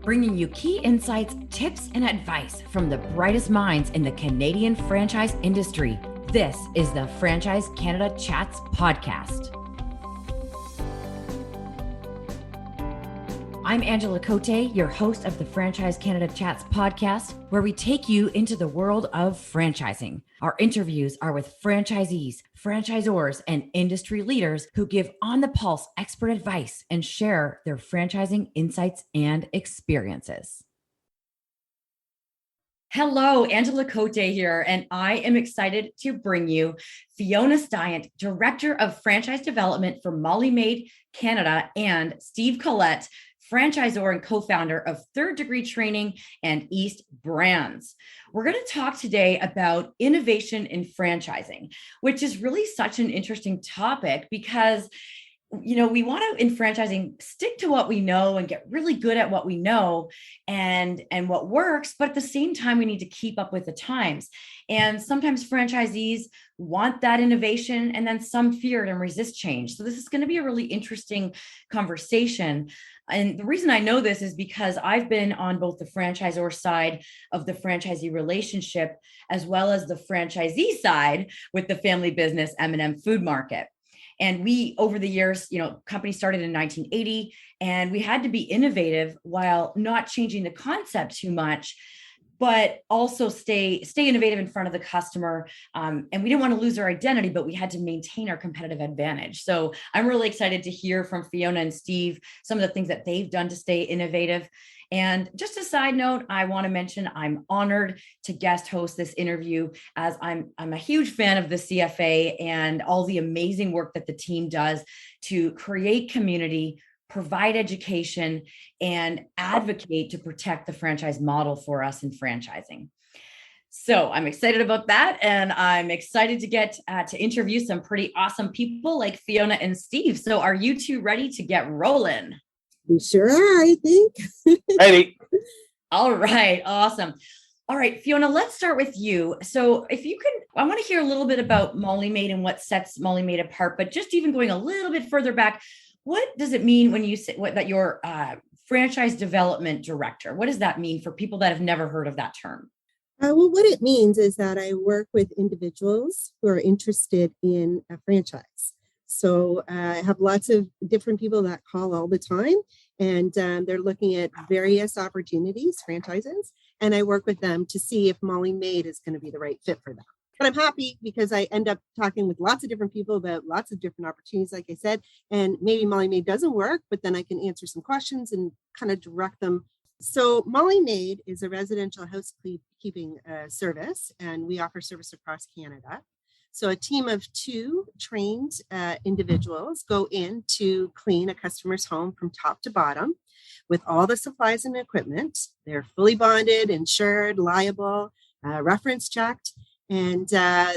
bringing you key insights, tips, and advice from the brightest minds in the Canadian franchise industry. This is the Franchise Canada Chats podcast. I'm Angela Coté, your host of the Franchise Canada Chats podcast, where we take you into the world of franchising. Our interviews are with franchisees, franchisors, and industry leaders who give on-the-pulse expert advice and share their franchising insights and experiences. Hello, Angela Coté here, and I am excited to bring you Fiona Styant, Director of Franchise Development for MOLLY MAID Canada, and Steve Collette, franchisor and co-founder of Third Degree Training and East Brands. We're going to talk today about innovation in franchising, which is really such an interesting topic because we want to, in franchising, stick to what we know and get really good at what we know and what works. But at the same time, we need to keep up with the times. And sometimes franchisees want that innovation, and then some fear it and resist change. So this is going to be a really interesting conversation. And the reason I know this is because I've been on both the franchisor side of the franchisee relationship, as well as the franchisee side with the family business M&M Food Market. And we, over the years, company started in 1980, and we had to be innovative while not changing the concept too much, but also stay innovative in front of the customer. And we didn't want to lose our identity, but we had to maintain our competitive advantage. So I'm really excited to hear from Fiona and Steve some of the things that they've done to stay innovative. And just a side note, I want to mention I'm honored to guest host this interview, as I'm a huge fan of the CFA and all the amazing work that the team does to create community, provide education, and advocate to protect the franchise model for us in franchising. So I'm excited about that. And I'm excited to get to interview some pretty awesome people like Fiona and Steve. So are you two ready to get rolling? We sure are, I think. Ready. All right. Awesome. All right, Fiona, let's start with you. So if you can, I want to hear a little bit about MOLLY MAID and what sets MOLLY MAID apart, but just even going a little bit further back, what does it mean when you say that you're franchise development director? What does that mean for people that have never heard of that term? Well, what it means is that I work with individuals who are interested in a franchise. So I have lots of different people that call all the time, and they're looking at various opportunities, franchises, and I work with them to see if MOLLY MAID is going to be the right fit for them. But I'm happy because I end up talking with lots of different people about lots of different opportunities, like I said, and maybe MOLLY MAID doesn't work, but then I can answer some questions and kind of direct them. So MOLLY MAID is a residential housekeeping service, and we offer service across Canada. So a team of 2 trained individuals go in to clean a customer's home from top to bottom with all the supplies and equipment. They're fully bonded, insured, liable, reference checked, and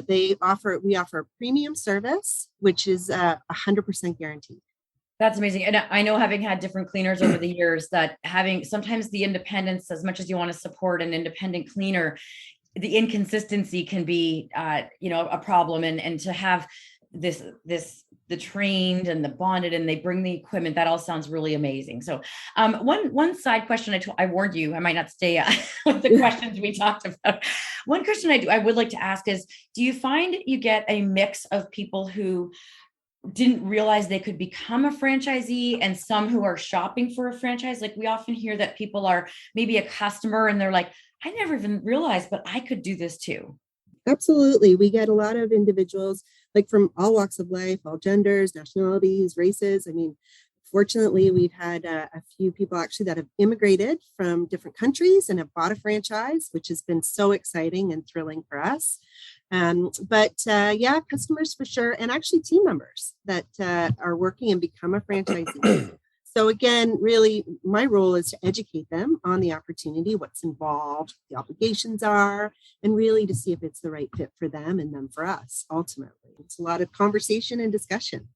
we offer premium service, which is 100% guaranteed. That's amazing. And I know, having had different cleaners over the years, that having sometimes the independence, as much as you want to support an independent cleaner, the inconsistency can be, a problem. And to have the trained and the bonded, and they bring the equipment, that all sounds really amazing. So one side question, I warned you, I might not stay with the questions we talked about. One question I would like to ask is, do you find you get a mix of people who didn't realize they could become a franchisee and some who are shopping for a franchise? Like, we often hear that people are maybe a customer and they're like, I never even realized, but I could do this too. Absolutely. We get a lot of individuals, like from all walks of life, all genders, nationalities, races. I mean, fortunately, we've had a few people actually that have immigrated from different countries and have bought a franchise, which has been so exciting and thrilling for us. But customers for sure, and actually team members that are working and become a franchisee. So again, really, my role is to educate them on the opportunity, what's involved, the obligations are, and really to see if it's the right fit for them and them for us, ultimately. It's a lot of conversation and discussion.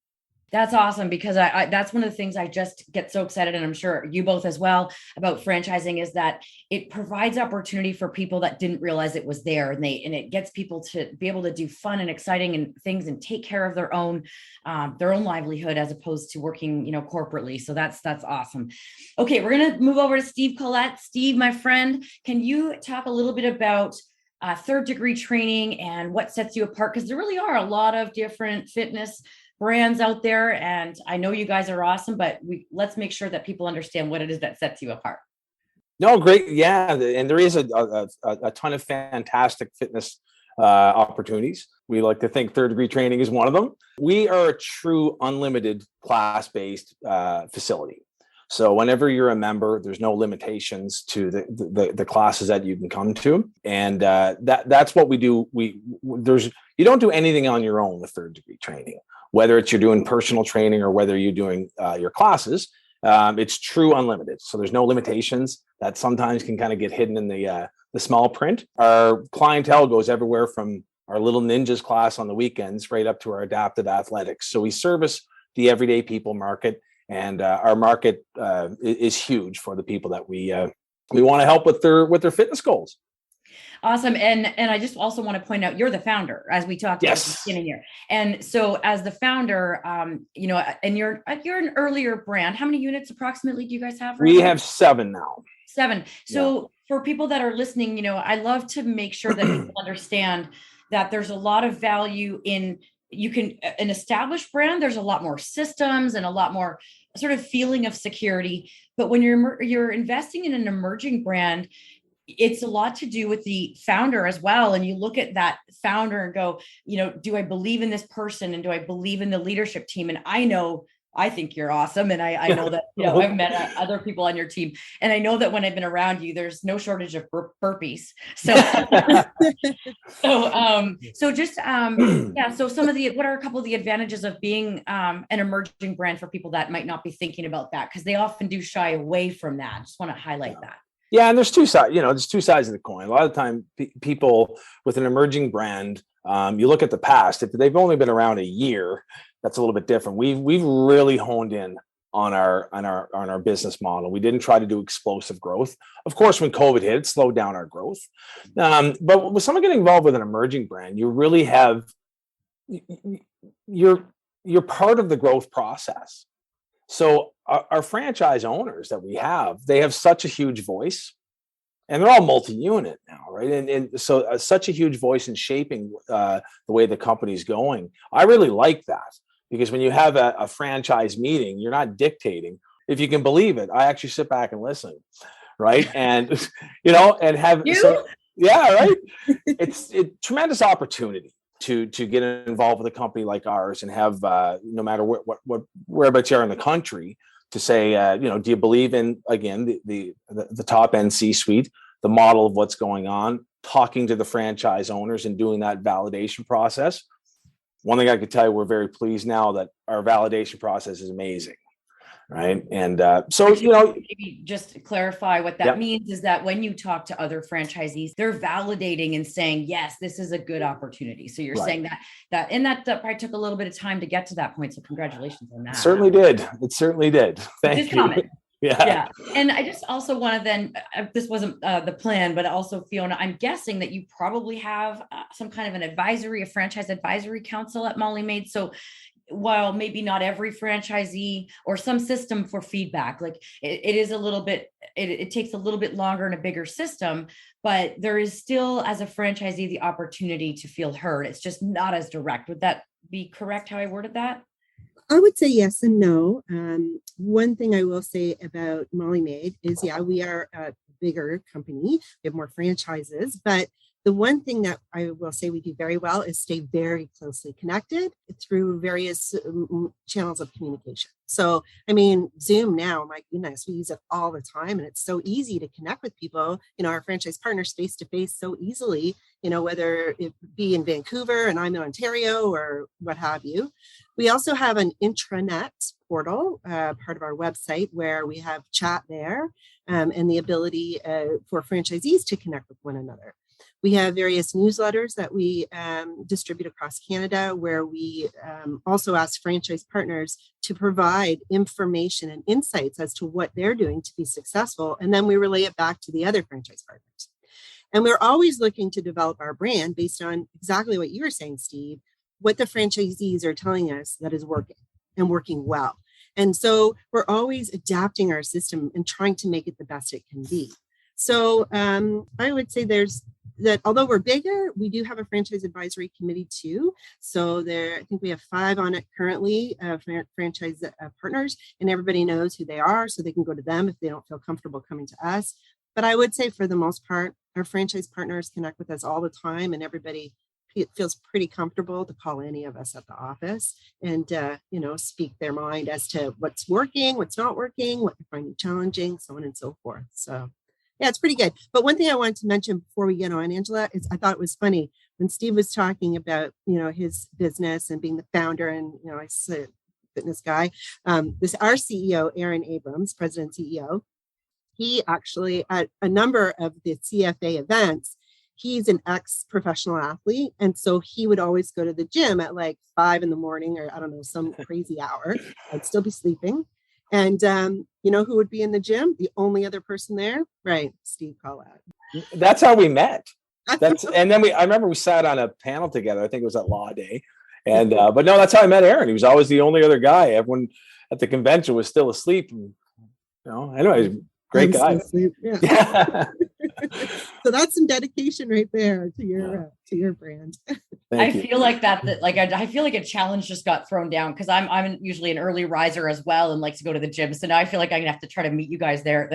That's awesome, because I that's one of the things I just get so excited, and I'm sure you both as well, about franchising, is that it provides opportunity for people that didn't realize it was there, and it gets people to be able to do fun and exciting and things and take care of their own livelihood, as opposed to working, corporately. So that's awesome. Okay, we're gonna move over to Steve Collette. Steve, my friend, can you talk a little bit about third degree training and what sets you apart? Because there really are a lot of different fitness brands out there, and I know you guys are awesome, but let's make sure that people understand what it is that sets you apart. No, great. Yeah. And there is a ton of fantastic fitness opportunities. We like to think third degree training is one of them. We are a true unlimited class-based facility. So whenever you're a member, there's no limitations to the classes that you can come to. And that's what we do. You don't do anything on your own with third degree training, whether it's you're doing personal training or whether you're doing your classes. It's true unlimited. So there's no limitations that sometimes can kind of get hidden in the small print. Our clientele goes everywhere from our little ninjas class on the weekends right up to our adaptive athletics. So we service the everyday people market, and our market is huge for the people that we want to help with their fitness goals. Awesome. And I just also want to point out, you're the founder, as we talked about at the beginning here. And so as the founder, and you're an earlier brand. How many units approximately do you guys have? We have 7 now. 7. So for people that are listening, I love to make sure that people understand that there's a lot of value in an established brand. There's a lot more systems and a lot more sort of feeling of security. But when you're investing in an emerging brand, it's a lot to do with the founder as well. And you look at that founder and go, do I believe in this person? And do I believe in the leadership team? And I think you're awesome. And I know that, I've met other people on your team. And I know that when I've been around you, there's no shortage of burpees. So, so some of what are a couple of the advantages of being an emerging brand for people that might not be thinking about that? Because they often do shy away from that. I just want to highlight that. Yeah, and there's two sides. There's two sides of the coin. A lot of the time, people with an emerging brand, you look at the past. If they've only been around a year, that's a little bit different. We've really honed in on our business model. We didn't try to do explosive growth. Of course, when COVID hit, it slowed down our growth. But with someone getting involved with an emerging brand, you really have you're part of the growth process. So our franchise owners that we have, they have such a huge voice, and they're all multi-unit now, right? And so such a huge voice in shaping the way the company's going. I really like that, because when you have a franchise meeting, you're not dictating. If you can believe it, I actually sit back and listen, right? And and have right. It's tremendous opportunity to get involved with a company like ours and have no matter whereabouts you are in the country, to say, do you believe in, again, the top end C-suite, the model of what's going on, talking to the franchise owners and doing that validation process. One thing I could tell you, we're very pleased now that our validation process is amazing. Right. And maybe just to clarify what that means is that when you talk to other franchisees, they're validating and saying, yes, this is a good opportunity. So you're saying that probably took a little bit of time to get to that point. So congratulations on that. It certainly did. Thank you. Yeah. And I just also want to then, this wasn't the plan, but also, Fiona, I'm guessing that you probably have some kind of a franchise advisory council at Molly Maid. So while maybe not every franchisee, or some system for feedback, like it is a little bit, it takes a little bit longer in a bigger system, but there is still, as a franchisee, the opportunity to feel heard. It's just not as direct. Would that be correct how I worded that? I would say yes and no. One thing I will say about Molly Maid is, we are a bigger company. We have more franchises, but the one thing that I will say we do very well is stay very closely connected through various channels of communication. So, Zoom now, my goodness, we use it all the time, and it's so easy to connect with people, our franchise partners face to face so easily, whether it be in Vancouver and I'm in Ontario or what have you. We also have an intranet portal, part of our website, where we have chat there, and the ability for franchisees to connect with one another. We have various newsletters that we distribute across Canada, where we also ask franchise partners to provide information and insights as to what they're doing to be successful. And then we relay it back to the other franchise partners. And we're always looking to develop our brand based on exactly what you were saying, Steve, what the franchisees are telling us that is working and working well. And so we're always adapting our system and trying to make it the best it can be. So I would say that although we're bigger, we do have a franchise advisory committee too. So I think we have 5 on it currently, franchise partners, and everybody knows who they are, so they can go to them if they don't feel comfortable coming to us. But I would say for the most part, our franchise partners connect with us all the time, and everybody feels pretty comfortable to call any of us at the office and, speak their mind as to what's working, what's not working, what they're finding challenging, so on and so forth. So yeah, it's pretty good. But one thing I wanted to mention before we get on, Angela, is I thought it was funny when Steve was talking about, his business and being the founder and, I said fitness guy. Our CEO, Aaron Abrams, president and CEO, he actually at a number of the CFA events, he's an ex-professional athlete. And so he would always go to the gym at like 5 a.m, or I don't know, some crazy hour. I'd still be sleeping. And who would be in the gym? The only other person there? Right, Steve Collette. That's how we met. And then I remember we sat on a panel together. I think it was at Law Day. And but no, that's how I met Aaron. He was always the only other guy. Everyone at the convention was still asleep. And, anyway, great guy. Yeah. So that's some dedication right there to your brand. I feel like I feel like a challenge just got thrown down because I'm usually an early riser as well and like to go to the gym. So now I feel like I'm gonna have to try to meet you guys there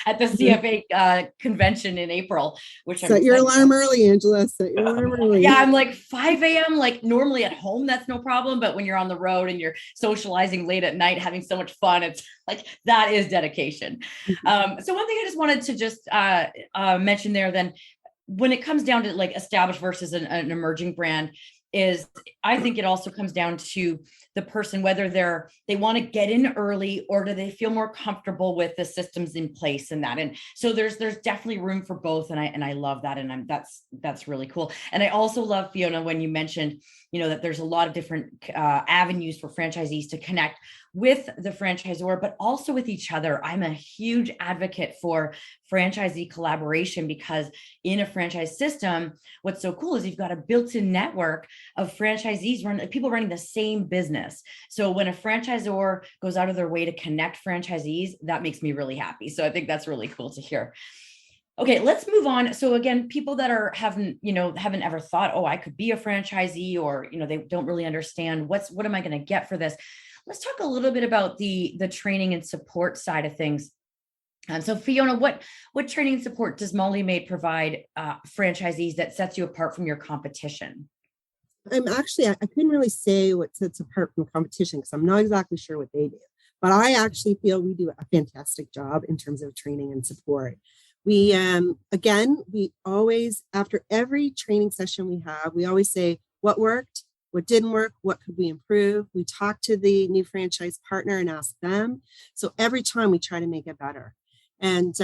at the CFA convention in April. Set your alarm early, Angela. Set your alarm early. Yeah, I'm like 5 a.m. Like normally at home, that's no problem. But when you're on the road and you're socializing late at night, having so much fun, it's like that is dedication. So one thing I just wanted to just mention there then, when it comes down to like established versus an emerging brand, is I think it also comes down to the person, whether they want to get in early or do they feel more comfortable with the systems in place and that. And so there's definitely room for both. And I love that. And that's really cool. And I also love, Fiona, when you mentioned, that there's a lot of different avenues for franchisees to connect with the franchisor, but also with each other. I'm a huge advocate for franchisee collaboration because in a franchise system, what's so cool is you've got a built-in network of franchisees people running the same business. So when a franchisor goes out of their way to connect franchisees, that makes me really happy. So I think that's really cool to hear. Okay, let's move on. So again, people that haven't ever thought, oh, I could be a franchisee, or, they don't really understand what am I going to get for this? Let's talk a little bit about the training and support side of things. So Fiona, what training and support does Molly Maid provide franchisees that sets you apart from your competition? I couldn't really say what sets apart from competition because I'm not exactly sure what they do, but I actually feel we do a fantastic job in terms of training and support. We always, after every training session we always say what worked, what didn't work, what could we improve. We talk to the new franchise partner and ask them. So every time we try to make it better. And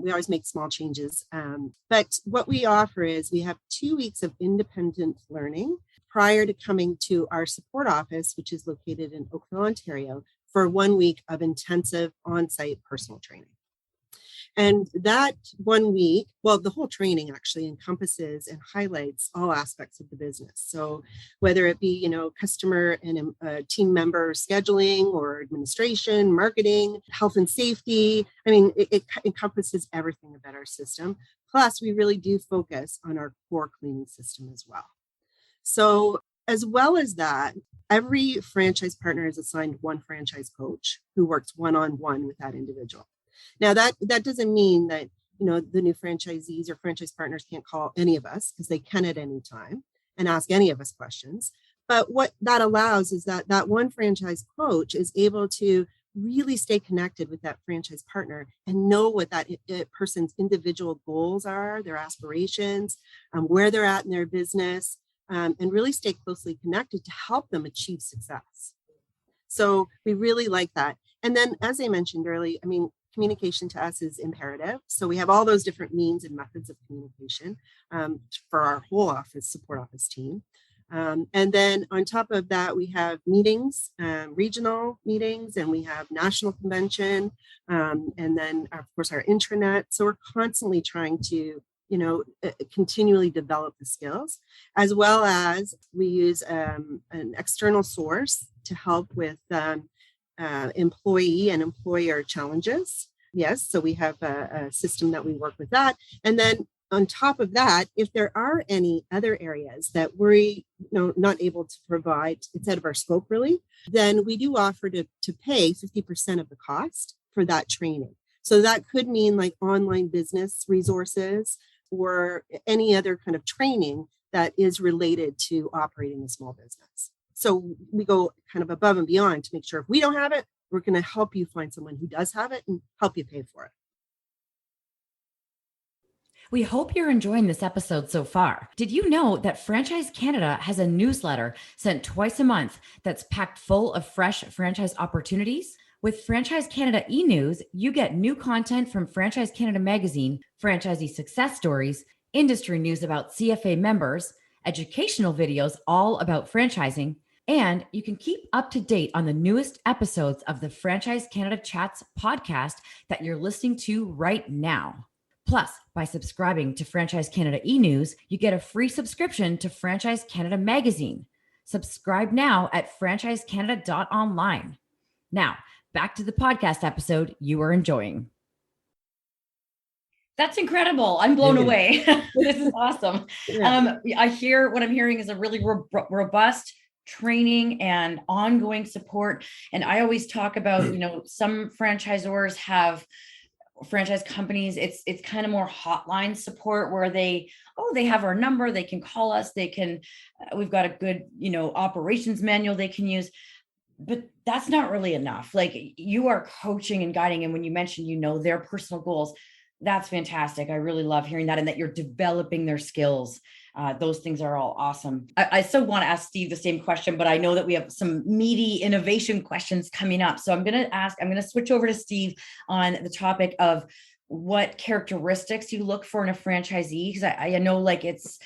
we always make small changes. But what we offer is we have 2 weeks of independent learning prior to coming to our support office, which is located in Oakville, Ontario, for 1 week of intensive on-site personal training. And that 1 week, the whole training actually encompasses and highlights all aspects of the business. So whether it be, customer and team member scheduling or administration, marketing, health and safety, it encompasses everything about our system. Plus, we really do focus on our core cleaning system as well. So as well as that, every franchise partner is assigned one franchise coach who works one-on-one with that individual. Now, that doesn't mean that, the new franchisees or franchise partners can't call any of us, because they can at any time and ask any of us questions. But what that allows is that one franchise coach is able to really stay connected with that franchise partner and know what that person's individual goals are, their aspirations, where they're at in their business, and really stay closely connected to help them achieve success. So we really like that. And then, as I mentioned earlier, communication to us is imperative. So we have all those different means and methods of communication for our whole office, support office team. And then on top of that, we have meetings, regional meetings, and we have national convention, and then of course our intranet. So we're constantly trying to, continually develop the skills, as well as we use an external source to help with employee and employer challenges. Yes, so we have a system that we work with that. And then on top of that, if there are any other areas that we're not able to provide, it's out of our scope really, then we do offer to pay 50% of the cost for that training. So that could mean like online business resources or any other kind of training that is related to operating a small business. So we go kind of above and beyond to make sure if we don't have it, we're going to help you find someone who does have it and help you pay for it. We hope you're enjoying this episode so far. Did you know that Franchise Canada has a newsletter sent twice a month that's packed full of fresh franchise opportunities? With Franchise Canada e-news, you get new content from Franchise Canada magazine, franchisee success stories, industry news about CFA members, educational videos all about franchising, and you can keep up to date on the newest episodes of the Franchise Canada Chats podcast that you're listening to right now. Plus, by subscribing to Franchise Canada e-news, you get a free subscription to Franchise Canada magazine. Subscribe now at franchisecanada.online. Now, back to the podcast episode you are enjoying. That's incredible. I'm blown away. This is awesome. I hear what I'm hearing is a really robust training and ongoing support. And I always talk about, some franchisors have franchise companies, it's kind of more hotline support where they have our number, they can call us, we've got a good, operations manual they can use, but that's not really enough. Like you are coaching and guiding. And when you mentioned, their personal goals, that's fantastic. I really love hearing that and that you're developing their skills. Those things are all awesome. I still want to ask Steve the same question, but I know that we have some meaty innovation questions coming up. So I'm going to switch over to Steve on the topic of what characteristics you look for in a franchisee. Because I know like it's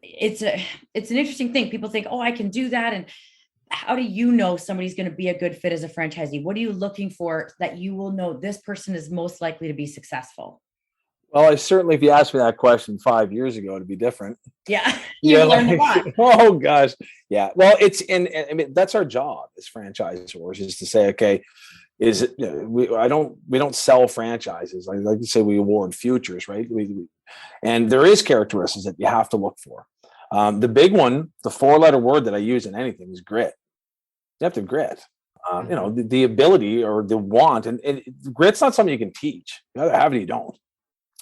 an interesting thing. People think, oh, I can do that. And how do you know somebody's going to be a good fit as a franchisee? What are you looking for that you will know this person is most likely to be successful? Well, I certainly, if you asked me that question 5 years ago, it'd be different. Yeah. You learned a lot. Oh gosh. Yeah. Well, that's our job as franchisors is to say, okay, we don't sell franchises. I like to say we award futures, right? And there is characteristics that you have to look for. The big one, the 4-letter word that I use in anything is grit. You have to grit. The ability or the want, and grit's not something you can teach. You either have it or you don't.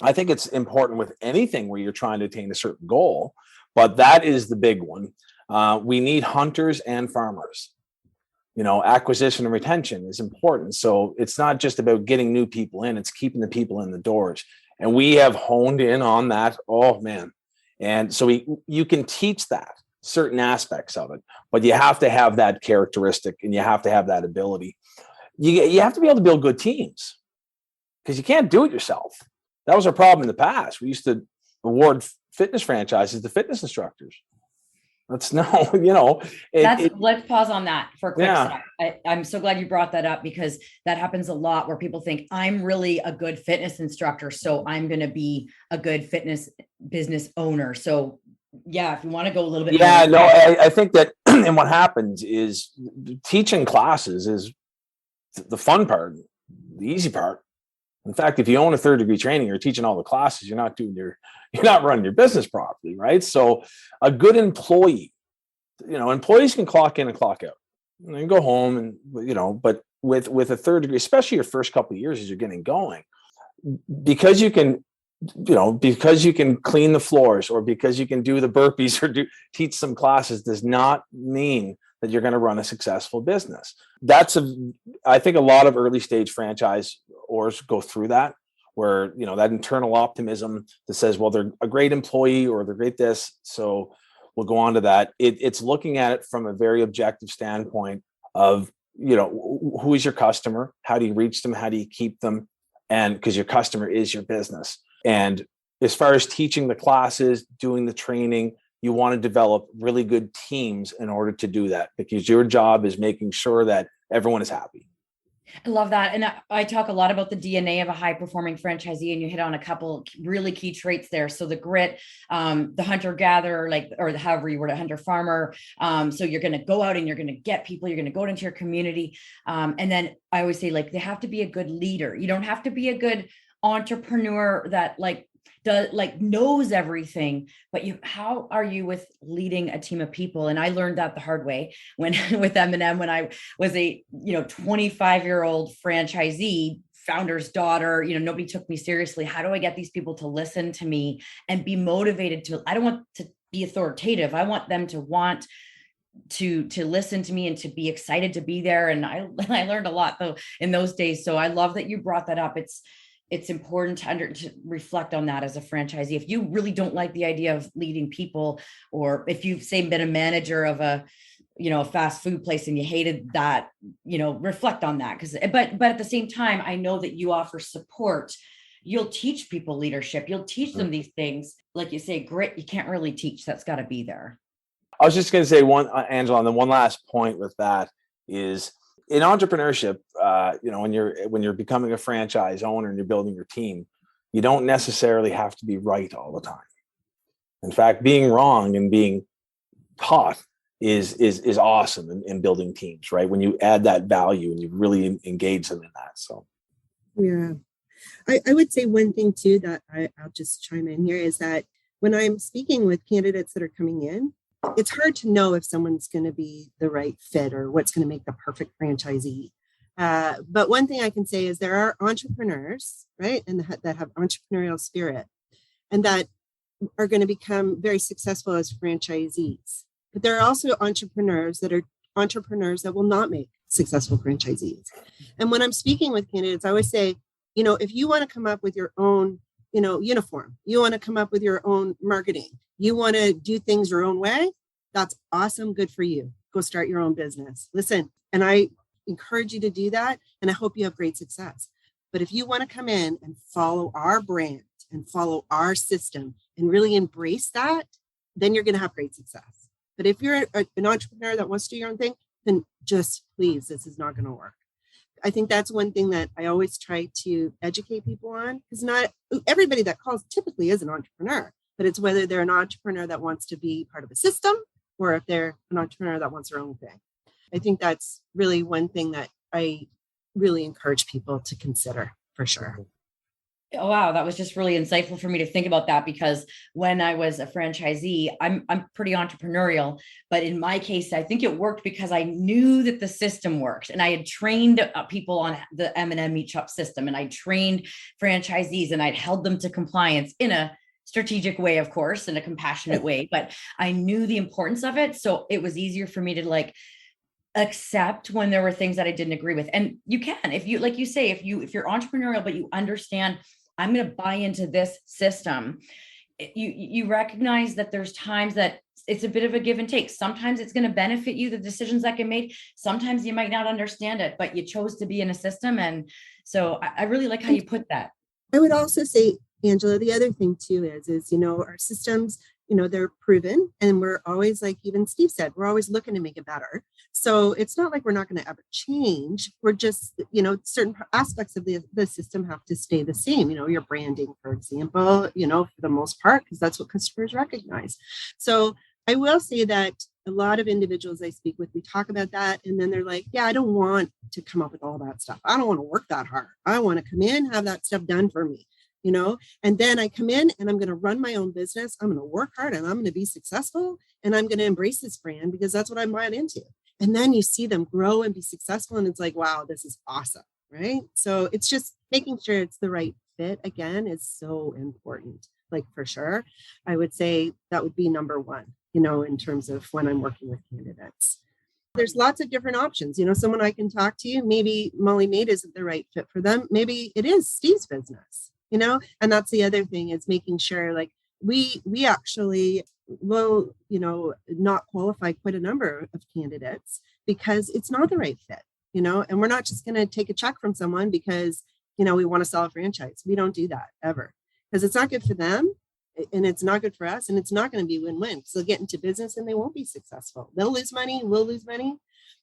I think it's important with anything where you're trying to attain a certain goal, but that is the big one. We need hunters and farmers. Acquisition and retention is important. So it's not just about getting new people in, it's keeping the people in the doors. And we have honed in on that. Oh man. And so you can teach that certain aspects of it, but you have to have that characteristic and you have to have that ability. You have to be able to build good teams because you can't do it yourself. That was our problem in the past. We used to award fitness franchises to fitness instructors. Let's let's pause on that for a quick second. I'm so glad you brought that up because that happens a lot where people think I'm really a good fitness instructor, so I'm going to be a good fitness business owner. So yeah, if you want to go a little bit. Yeah, no, I think that, and what happens is teaching classes is the fun part, the easy part. In fact, if you own a 3rd-degree training, you're teaching all the classes, you're not running your business properly, right? So a good employee, employees can clock in and clock out and then go home and, but with a 3rd degree, especially your first couple of years as you're getting going, because you can clean the floors or because you can do the burpees or teach some classes does not mean that you're going to run a successful business. I think a lot of early stage franchisors go through that, where, that internal optimism that says, well, they're a great employee or they're great this. So we'll go on to that. It's looking at it from a very objective standpoint of, who is your customer? How do you reach them? How do you keep them? and because your customer is your business. And as far as teaching the classes, doing the training, you want to develop really good teams in order to do that, because your job is making sure that everyone is happy. I love that. And I talk a lot about the DNA of a high performing franchisee, and you hit on a couple really key traits there. So the grit, the hunter gatherer, or however you were a hunter farmer. So you're going to go out and you're going to get people, you're going to go into your community. And then I always say, they have to be a good leader. You don't have to be a good entrepreneur that knows everything, but how are you with leading a team of people? And I learned that the hard way when with M&M, when I was a 25-year-old franchisee, founder's daughter. Nobody took me seriously. How do I get these people to listen to me and be motivated to? I don't want to be authoritative. I want them to want to listen to me and to be excited to be there. And I learned a lot though in those days. So I love that you brought that up. It's important to reflect on that as a franchisee. If you really don't like the idea of leading people, or if you've been a manager of a fast food place and you hated that, reflect on that. But at the same time, I know that you offer support. You'll teach people leadership. You'll teach them these things. Like you say, grit, you can't really teach. That's got to be there. I was just going to say Angela, and then one last point with that is, in entrepreneurship, when you're becoming a franchise owner and you're building your team, you don't necessarily have to be right all the time. In fact, being wrong and being taught is awesome in building teams, right? When you add that value and you really engage them in that. So, yeah, I would say one thing too that I'll just chime in here is that when I'm speaking with candidates that are coming in, it's hard to know if someone's going to be the right fit or what's going to make the perfect franchisee. But one thing I can say is there are entrepreneurs, right, and that have entrepreneurial spirit and that are going to become very successful as franchisees. But there are also entrepreneurs that will not make successful franchisees. And when I'm speaking with candidates, I always say, if you want to come up with your own uniform, you want to come up with your own marketing, you want to do things your own way, that's awesome. Good for you. Go start your own business. Listen, and I encourage you to do that. And I hope you have great success. But if you want to come in and follow our brand and follow our system and really embrace that, then you're going to have great success. But if you're an entrepreneur that wants to do your own thing, then just please, this is not going to work. I think that's one thing that I always try to educate people on, because not everybody that calls typically is an entrepreneur, but it's whether they're an entrepreneur that wants to be part of a system or if they're an entrepreneur that wants their own thing. I think that's really one thing that I really encourage people to consider for sure. Oh, wow. That was just really insightful for me to think about that, because when I was a franchisee, I'm pretty entrepreneurial, but in my case, I think it worked because I knew that the system worked, and I had trained people on the M&M Meat Shop system, and I trained franchisees, and I'd held them to compliance in a strategic way, of course, in a compassionate way, but I knew the importance of it. So it was easier for me to accept when there were things that I didn't agree with. And you can, if you, like you say, if you're entrepreneurial, but you understand, I'm going to buy into this system, you recognize that there's times that it's a bit of a give and take. Sometimes it's going to benefit you, the decisions that get made. Sometimes you might not understand it, but you chose to be in a system. And so I really like how you put that. I would also say, Angela, the other thing too is, our systems, they're proven, and we're always, like even Steve said, we're always looking to make it better. So it's not like we're not going to ever change. We're just, certain aspects of the system have to stay the same, your branding, for example, for the most part, because that's what customers recognize. So I will say that a lot of individuals I speak with, we talk about that, and then they're like, yeah, I don't want to come up with all that stuff. I don't want to work that hard. I want to come in, have that stuff done for me. And then I come in and I'm going to run my own business. I'm going to work hard and I'm going to be successful, and I'm going to embrace this brand because that's what I'm buying into. And then you see them grow and be successful, and it's like, wow, this is awesome. Right. So it's just making sure it's the right fit, again, is so important. Like, for sure, I would say that would be number one, in terms of when I'm working with candidates. There's lots of different options. Someone I can talk to, maybe Molly Maid isn't the right fit for them. Maybe it is Steve's business. And that's the other thing, is making sure, like, we actually will, not qualify quite a number of candidates because it's not the right fit, and we're not just going to take a check from someone because we want to sell a franchise. We don't do that ever, because it's not good for them and it's not good for us, and it's not going to be win-win. So they'll get into business and they won't be successful. They'll lose money, we'll lose money.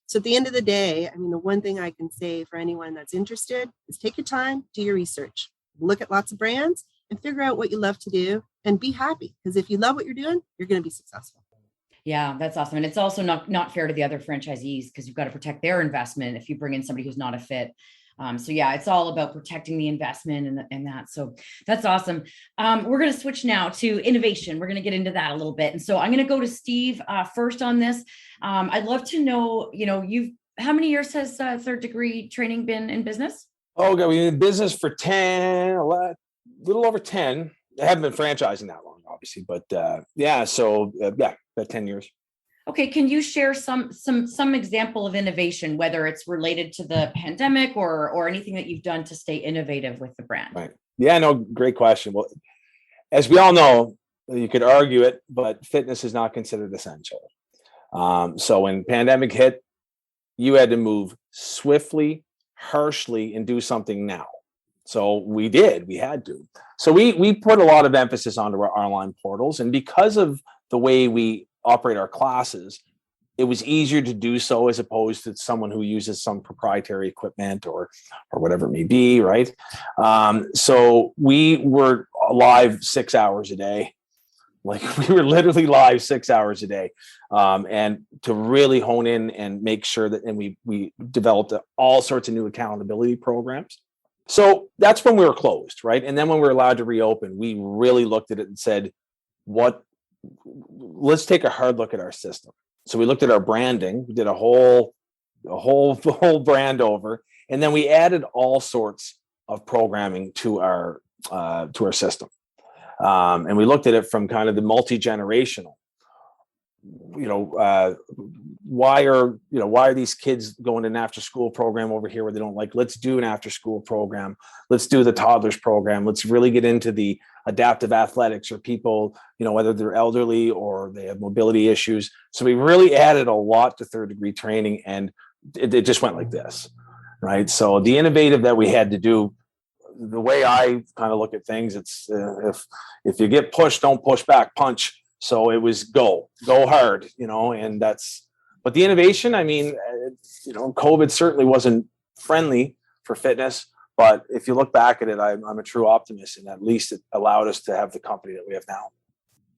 So at the end of the day, I mean, the one thing I can say for anyone that's interested is take your time, do your research, look at lots of brands and figure out what you love to do and be happy. Because if you love what you're doing, you're going to be successful. Yeah, that's awesome. And it's also not fair to the other franchisees, because you've got to protect their investment if you bring in somebody who's not a fit. So yeah, it's all about protecting the investment and that. So that's awesome. We're going to switch now to innovation. We're going to get into that a little bit. And so I'm going to go to Steve first on this. I'd love to know, how many years has third degree training been in business? Oh, God, we've been in business for 10, a little over 10. I haven't been franchising that long, obviously, but about 10 years. Okay, can you share some example of innovation, whether it's related to the pandemic or anything that you've done to stay innovative with the brand? Right. Yeah, no, great question. Well, as we all know, you could argue it, but fitness is not considered essential. So when pandemic hit, you had to move swiftly, harshly, and do something now. So we had to. So we put a lot of emphasis onto our online portals, and because of the way we operate our classes, it was easier to do so as opposed to someone who uses some proprietary equipment or whatever it may be, right? So we were live 6 hours a day. Like, we were literally live 6 hours a day, and to really hone in and make sure that, and we developed all sorts of new accountability programs. So that's when we were closed, right? And then when we were allowed to reopen, we really looked at it and said, let's take a hard look at our system. So we looked at our branding. We did a whole brand over, and then we added all sorts of programming to our system. And we looked at it from kind of the multi-generational. Why are these kids going to an after school program over here where they don't like? Let's do an after school program. Let's do the toddlers program. Let's really get into the adaptive athletics, or people, whether they're elderly or they have mobility issues. So we really added a lot to third degree training, and it just went like this, right? So the innovative that we had to do, the way I kind of look at things, it's if you get pushed, don't push back, punch. So it was go hard, and but the innovation, I mean, COVID certainly wasn't friendly for fitness, but if you look back at it, I'm a true optimist, and at least it allowed us to have the company that we have now.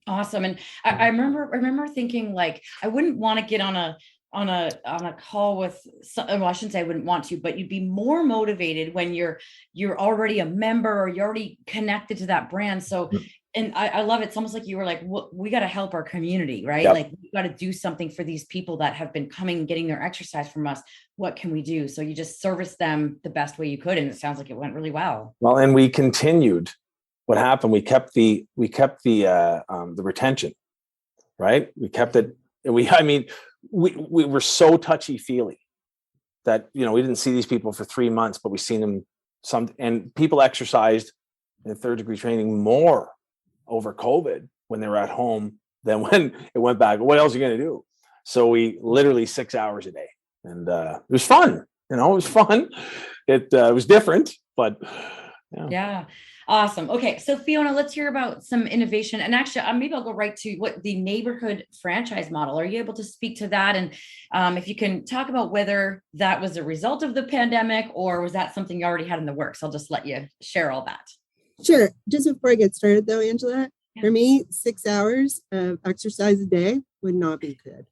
Awesome. And I remember thinking, like, I wouldn't want to get on a call with, well, I shouldn't say I wouldn't want to, but you'd be more motivated when you're already a member or you're already connected to that brand. So, and I love it. It's almost like you were like, we got to help our community, right? Yep. Like, we got to do something for these people that have been coming and getting their exercise from us. What can we do? So you just service them the best way you could. And it sounds like it went really well. Well, and we continued. What happened? We kept the retention, right? We kept it. We were so touchy-feely that, we didn't see these people for 3 months, but we seen them and people exercised in third degree training more over COVID when they were at home than when it went back. What else are you going to do? So we literally 6 hours a day, and it was fun. It was fun. It was different, but yeah. Awesome. Okay. So Fiona, let's hear about some innovation. And actually, maybe I'll go right to what the neighborhood franchise model. Are you able to speak to that? And if you can talk about whether that was a result of the pandemic, or was that something you already had in the works? I'll just let you share all that. Sure. Just before I get started though, Angela, for me, 6 hours of exercise a day would not be good.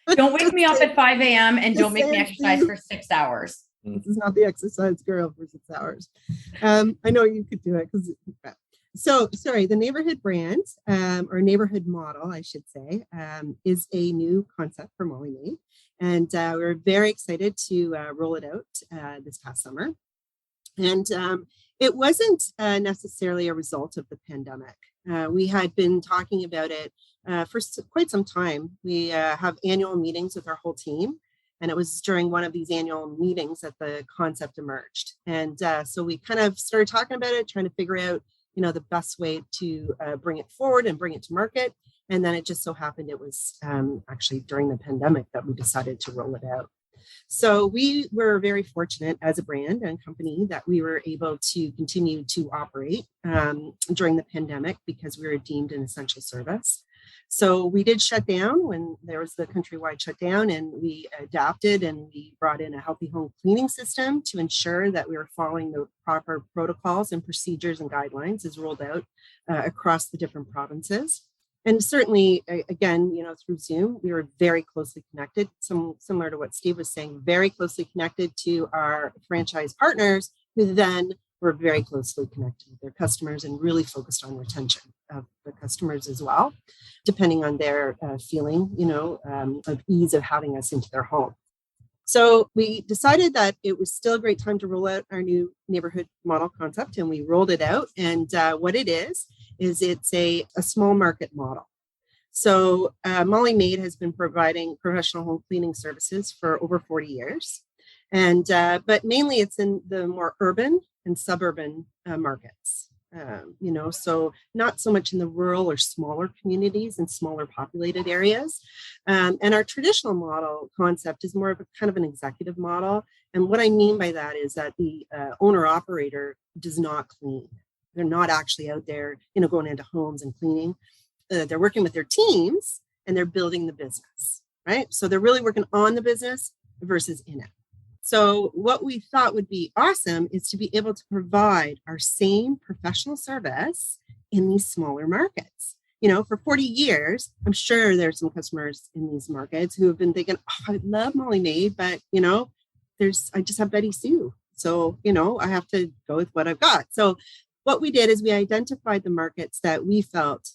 Don't wake me up at 5 a.m. and don't make me exercise for 6 hours. This is not the exercise girl for 6 hours. I know you could do it so sorry. The neighborhood brand, or neighborhood model, I should say, is a new concept for Molly Maid, and we're very excited to roll it out this past summer. And it wasn't necessarily a result of the pandemic. We had been talking about it for quite some time. We have annual meetings with our whole team. And it was during one of these annual meetings that the concept emerged. And so we kind of started talking about it, trying to figure out, the best way to bring it forward and bring it to market. And then it just so happened it was actually during the pandemic that we decided to roll it out. So we were very fortunate as a brand and company that we were able to continue to operate during the pandemic because we were deemed an essential service. So we did shut down when there was the countrywide shutdown, and we adapted and we brought in a healthy home cleaning system to ensure that we were following the proper protocols and procedures and guidelines as rolled out across the different provinces. And certainly, again, through Zoom, we were very closely connected, similar to what Steve was saying, very closely connected to our franchise partners, who then were very closely connected with their customers and really focused on retention of the customers as well, depending on their feeling, of ease of having us into their home. So we decided that it was still a great time to roll out our new neighborhood model concept, and we rolled it out. And what it is it's a small market model. So Molly Maid has been providing professional home cleaning services for over 40 years. And but mainly it's in the more urban and suburban markets. So not so much in the rural or smaller communities and smaller populated areas. And our traditional model concept is more of a kind of an executive model. And what I mean by that is that the owner operator does not clean. They're not actually out there, going into homes and cleaning. They're working with their teams and they're building the business, right? So they're really working on the business versus in it. So what we thought would be awesome is to be able to provide our same professional service in these smaller markets. For 40 years, I'm sure there's some customers in these markets who have been thinking, I love Molly Maid, but I just have Betty Sue. So, I have to go with what I've got. So what we did is we identified the markets that we felt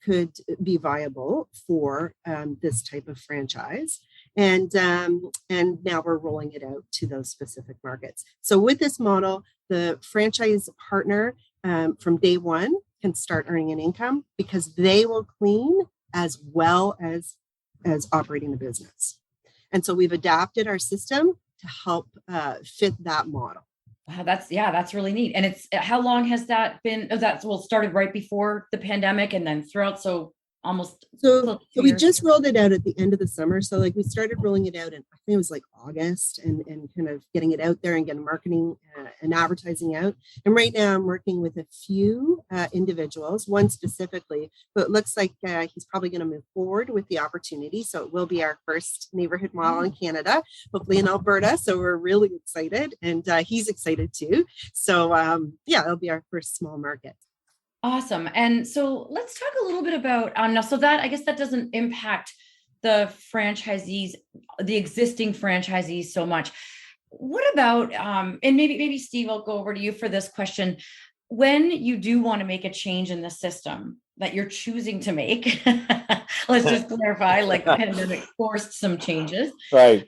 could be viable for this type of franchise. And now we're rolling it out to those specific markets. So with this model, the franchise partner from day one can start earning an income because they will clean as well as operating the business. And so we've adapted our system to help fit that model. Wow, that's really neat. And how long has that been? Started right before the pandemic and then throughout. So we just rolled it out at the end of the summer. So we started rolling it out in, I think it was August, and kind of getting it out there and getting marketing and advertising out. And right now I'm working with a few individuals, one specifically, but it looks like he's probably going to move forward with the opportunity. So it will be our first neighborhood model in Canada, hopefully in Alberta. So we're really excited, and he's excited too. So it'll be our first small market. Awesome. And so let's talk a little bit about now. So that, I guess, that doesn't impact the franchisees, the existing franchisees so much. What about and maybe Steve, I'll go over to you for this question. When you do want to make a change in the system that you're choosing to make, let's just clarify, the pandemic forced some changes, right?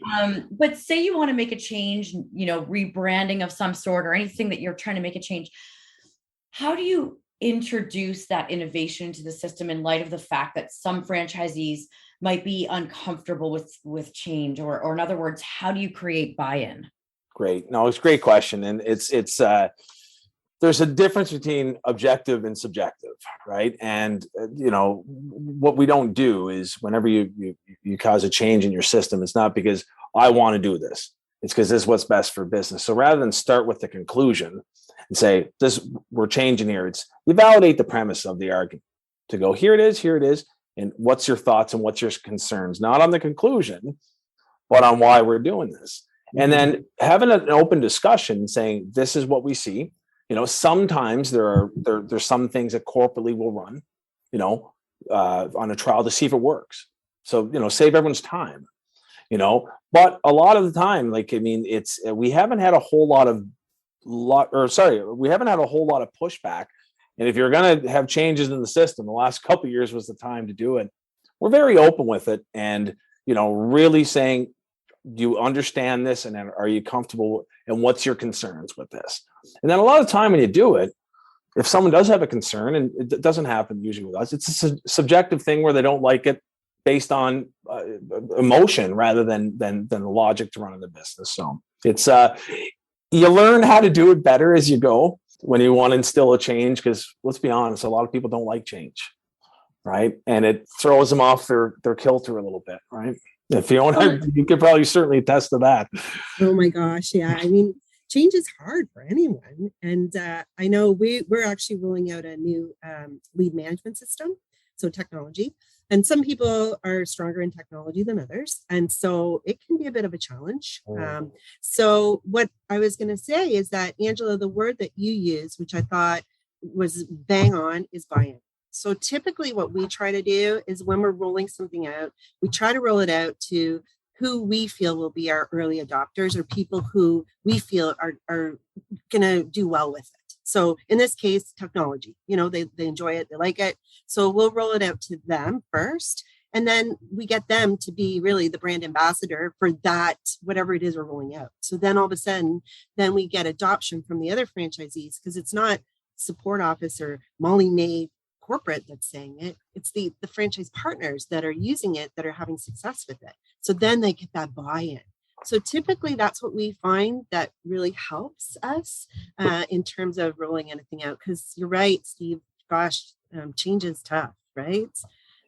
But say you want to make a change, rebranding of some sort or anything that you're trying to make a change. How do you introduce that innovation to the system in light of the fact that some franchisees might be uncomfortable with change, or in other words, how do you create buy-in? Great. No, it's a great question. And it's there's a difference between objective and subjective, right? And what we don't do is whenever you cause a change in your system, it's not because I want to do this. It's because this is what's best for business. So rather than start with the conclusion and say, we're changing here, it's you validate the premise of the argument to go, here it is. And what's your thoughts and what's your concerns? Not on the conclusion, but on why we're doing this. And then having an open discussion saying, this is what we see. Sometimes there's some things that corporately will run, on a trial to see if it works. So, save everyone's time. But a lot of the time, we haven't had a whole lot of pushback. And if you're going to have changes in the system, the last couple of years was the time to do it. We're very open with it, and really saying, do you understand this, and are you comfortable, and what's your concerns with this? And then a lot of the time when you do it, if someone does have a concern, and it doesn't happen usually with us, it's a subjective thing where they don't like it, based on emotion rather than the logic to running the business. So it's you learn how to do it better as you go when you want to instill a change, because let's be honest, a lot of people don't like change, right? And it throws them off their kilter a little bit, right? Yeah, Fiona, you could probably certainly attest to that. Oh my gosh, yeah. I mean, change is hard for anyone, and I know we're actually rolling out a new lead management system, so technology. And some people are stronger in technology than others, and so it can be a bit of a challenge. So what I was going to say is that, Angela, the word that you use, which I thought was bang on, is buy-in. So typically what we try to do is when we're rolling something out, we try to roll it out to who we feel will be our early adopters, or people who we feel are going to do well with it. So in this case, technology, they enjoy it, they like it. So we'll roll it out to them first. And then we get them to be really the brand ambassador for that, whatever it is we're rolling out. So then all of a sudden, then we get adoption from the other franchisees, because it's not support office or Molly Maid corporate that's saying it. It's the franchise partners that are using it, that are having success with it. So then they get that buy-in. So typically that's what we find that really helps us in terms of rolling anything out. Because you're right, Steve, gosh, change is tough, right?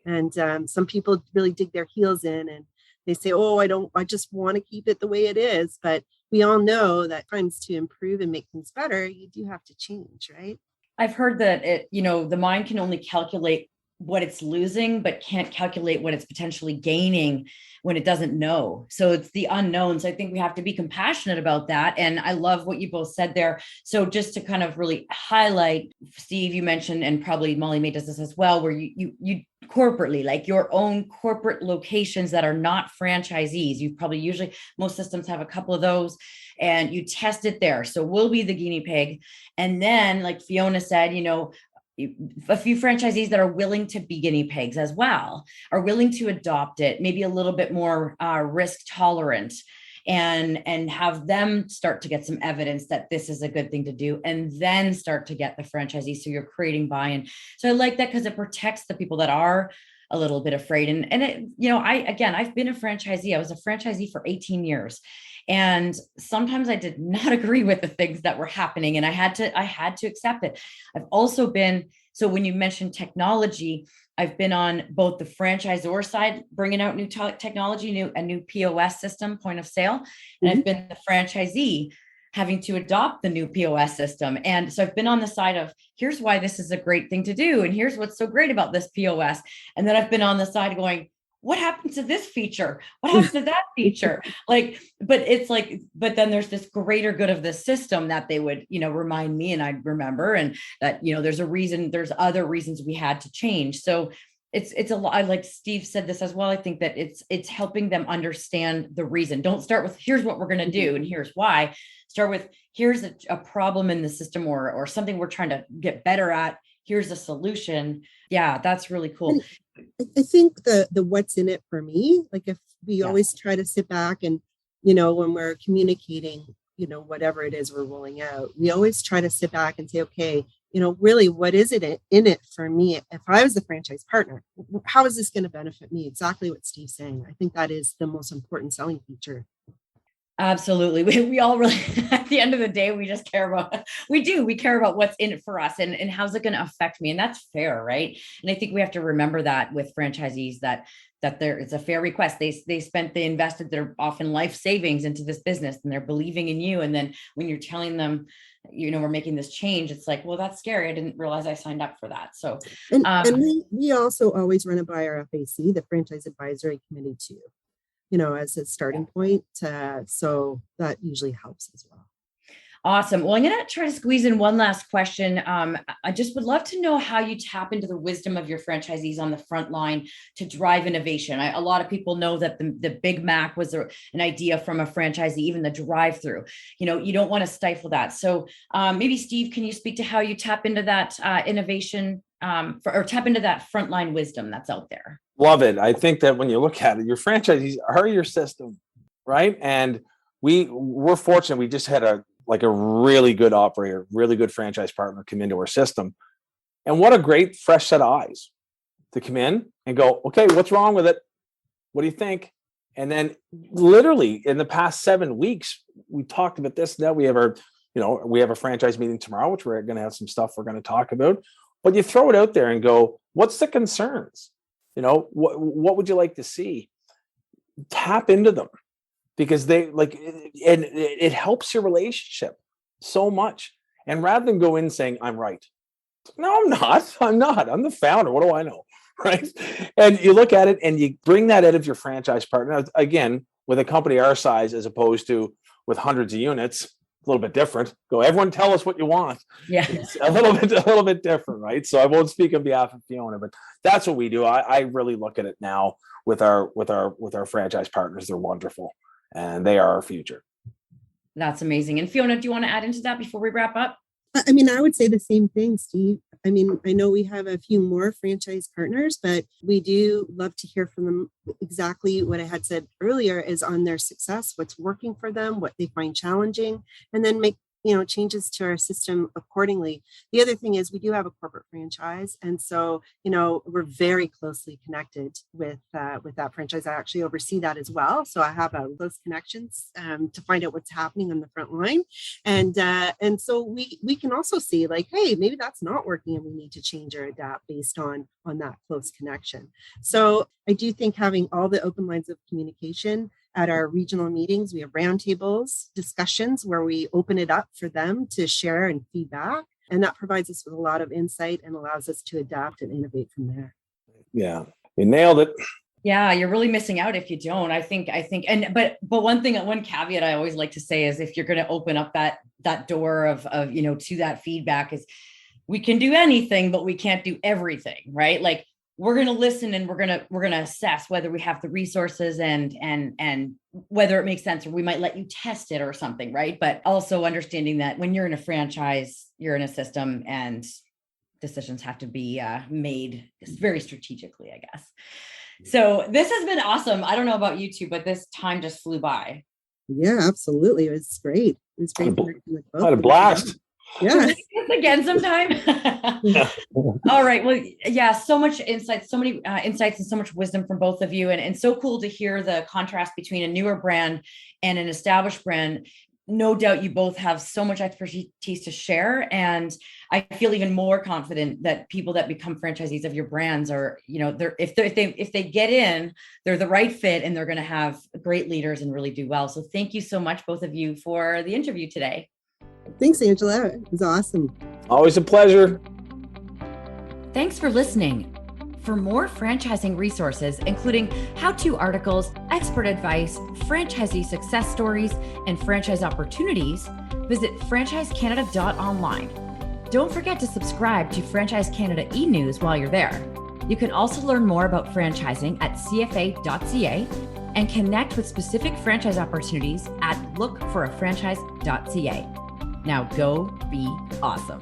And some people really dig their heels in and they say, oh, I just want to keep it the way it is. But we all know that times to improve and make things better, you do have to change, right? I've heard that the mind can only calculate what it's losing, but can't calculate what it's potentially gaining when it doesn't know. So it's the unknown. So I think we have to be compassionate about that. And I love what you both said there. So just to kind of really highlight, Steve, you mentioned, and probably Molly Maid does this as well, where you corporately, like your own corporate locations that are not franchisees. You probably usually, most systems have a couple of those, and you test it there. So we'll be the guinea pig. And then, like Fiona said, a few franchisees that are willing to be guinea pigs as well, are willing to adopt it, maybe a little bit more risk tolerant, and have them start to get some evidence that this is a good thing to do, and then start to get the franchisees. So you're creating buy-in. So I like that, because it protects the people that are a little bit afraid. And it, I've been a franchisee. I was a franchisee for 18 years. And sometimes I did not agree with the things that were happening, and I had to accept it. I've also been, so when you mentioned technology, I've been on both the franchisor side, bringing out new technology, a new POS system, point of sale. And I've been the franchisee having to adopt the new POS system. And so I've been on the side of, here's why this is a great thing to do, and here's what's so great about this POS. And then I've been on the side going, what happened to this feature? What happened to that feature? But then there's this greater good of the system that they would, remind me, and I'd remember, and that, there's a reason, there's other reasons we had to change. So it's a lot. Like Steve said this as well. I think that it's helping them understand the reason. Don't start with, here's what we're going to do, and here's why. Start with, here's a problem in the system, or something we're trying to get better at. Here's a solution. Yeah, that's really cool. I think the what's in it for me, like if we always try to sit back and, when we're communicating, whatever it is we're rolling out, we always try to sit back and say, okay, really, what is it in it for me? If I was the franchise partner, how is this going to benefit me? Exactly what Steve's saying. I think that is the most important selling feature. Absolutely. We all really, at the end of the day, we just care about, we care about what's in it for us, and how's it going to affect me. And that's fair. Right. And I think we have to remember that with franchisees, that there is a fair request. They invested their often life savings into this business, and they're believing in you. And then when you're telling them, we're making this change, it's like, well, that's scary. I didn't realize I signed up for that. So, and we also always run it by our FAC, the Franchise Advisory Committee too, as a starting point. So that usually helps as well. Awesome. Well, I'm going to try to squeeze in one last question. I just would love to know how you tap into the wisdom of your franchisees on the front line to drive innovation. A lot of people know that the Big Mac was an idea from a franchisee, even the drive-through. You don't want to stifle that. So maybe Steve, can you speak to how you tap into that innovation or tap into that frontline wisdom that's out there? Love it. I think that when you look at it, your franchisees are your system, right? And we're fortunate. We just had a really good operator, really good franchise partner come into our system. And what a great fresh set of eyes to come in and go, okay, what's wrong with it? What do you think? And then literally in the past 7 weeks, we talked about this. Now we have a franchise meeting tomorrow, which we're going to have some stuff we're going to talk about. But you throw it out there and go, what's the concerns? What would you like to see? tap into them, because they like, and it helps your relationship so much. And rather than go in saying, I'm right. No, I'm not. I'm the founder. What do I know? Right. And you look at it and you bring that out of your franchise partner. Again, with a company our size, as opposed to with hundreds of units, a little bit different. Go, everyone tell us what you want. Yeah. It's a little bit different, right? So I won't speak on behalf of Fiona, but that's what we do. I really look at it now with our franchise partners. They're wonderful, and they are our future. That's amazing. And Fiona, do you want to add into that before we wrap up? I mean, I would say the same thing, Steve. I mean, I know we have a few more franchise partners, but we do love to hear from them. Exactly what I had said earlier is on their success, what's working for them, what they find challenging, and then make changes to our system accordingly. The other thing is we do have a corporate franchise. And so, we're very closely connected with that franchise. I actually oversee that as well. So I have those connections to find out what's happening on the front line. And so we can also see like, hey, maybe that's not working and we need to change or adapt based on that close connection. So I do think having all the open lines of communication at our regional meetings, we have roundtables, discussions where we open it up for them to share and feedback. And that provides us with a lot of insight and allows us to adapt and innovate from there. Yeah, you nailed it. Yeah, you're really missing out if you don't. I think, but one caveat I always like to say is if you're going to open up that door of to that feedback, is we can do anything, but we can't do everything, right? Like, we're going to listen and we're going to assess whether we have the resources and whether it makes sense, or we might let you test it or something. Right. But also understanding that when you're in a franchise, you're in a system and decisions have to be made very strategically, I guess. So this has been awesome. I don't know about you two, but this time just flew by. Yeah, absolutely. It was great. It was great. I had a blast. Yeah. Again sometime. Yeah. All right. Well, yeah, so much insight, so many insights and so much wisdom from both of you. And so cool to hear the contrast between a newer brand and an established brand. No doubt you both have so much expertise to share. And I feel even more confident that people that become franchisees of your brands are, if they get in, they're the right fit and they're going to have great leaders and really do well. So thank you so much, both of you, for the interview today. Thanks, Angela. It was awesome. Always a pleasure. Thanks for listening. For more franchising resources, including how-to articles, expert advice, franchisee success stories, and franchise opportunities, visit franchisecanada.online. Don't forget to subscribe to Franchise Canada e-news while you're there. You can also learn more about franchising at cfa.ca and connect with specific franchise opportunities at lookforafranchise.ca. Now go be awesome.